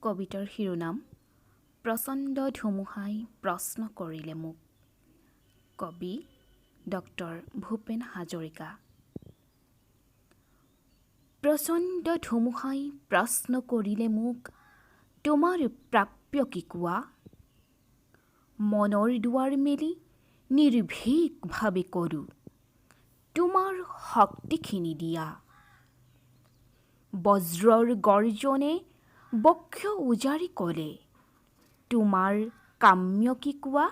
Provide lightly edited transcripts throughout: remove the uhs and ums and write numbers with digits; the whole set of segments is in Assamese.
কবিতাৰ শিৰোনাম প্ৰচণ্ড ধুমুহাই প্ৰশ্ন কৰিলে মোক। কবি ডক্টৰ ভূপেন হাজৰিকা। প্ৰচণ্ড ধুমুহাই প্ৰশ্ন কৰিলে মোক, তোমাৰ প্ৰাপ্য কি কোৱা? মনৰ দুৱাৰ মেলি নিৰ্ভীকভাৱে কৰোঁ, তোমাৰ শক্তিখিনি দিয়া। বজ্ৰৰ গৰ্জনে বক্ষ উজাৰি ক'লে, তোমাৰ কাম্য কি কোৱা?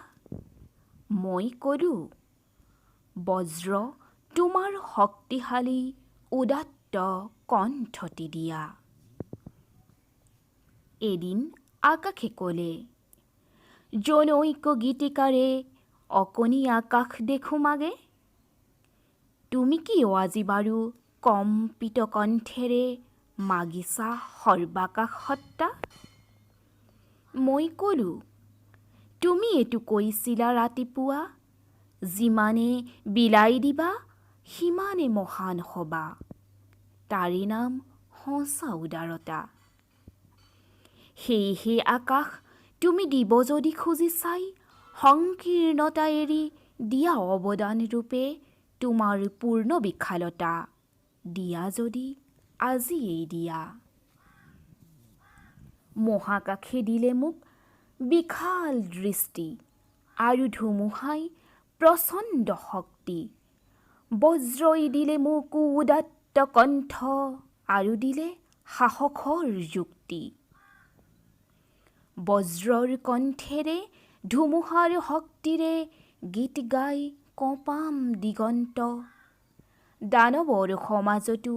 মই ক'লোঁ, বজ্ৰ তোমাৰ শক্তিশালী উদাত্ত কণ্ঠটি দিয়া। এদিন আকাশে ক'লে, জনৈক গীতিকাৰে অকণি আকাশ দেখোঁ মাগে। তুমি কিয় আজি বাৰু কম্পিত কণ্ঠেৰে মাগিছা সৰ্বাকাশ সত্তা? মই ক'লোঁ, তুমি এইটো কৈছিলা ৰাতিপুৱা, যিমানে বিলাই দিবা সিমানে মহান হ'বা, তাৰে নাম সঁচা উদাৰতা। সেয়েহে আকাশ তুমি দিব যদি খুজিছাই সংকীৰ্ণতা এৰি দিয়া অৱদান ৰূপে তোমাৰ পূৰ্ণ বিশালতা, দিয়া যদি আজিয়েই দিয়া। মহাকাশে দিলে মোক বিশাল দৃষ্টি আৰু ধুমুহাই প্ৰচণ্ড শক্তি। বজ্ৰই দিলে মোক উদাত্ত কণ্ঠ আৰু দিলে সাহসৰ যুক্তি। বজ্ৰৰ কণ্ঠেৰে ধুমুহাৰ শক্তিৰে গীত গাই কঁপাম দিগন্ত। দানৱৰ সমাজতো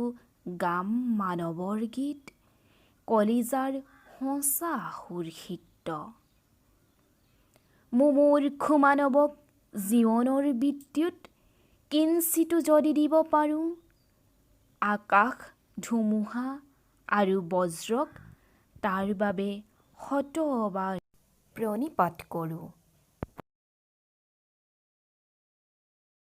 গাম মানৱৰ গীত, কলিজাৰ সঁচা সুৰসিক্ত। মুমূৰ্ষু মানৱক জীৱনৰ বিদ্যুৎ কিঞ্চিতো যদি দিব পাৰোঁ, আকাশ, ধুমুহা আৰু বজ্ৰক তাৰ বাবে শতবাৰ প্ৰণিপাত কৰোঁ।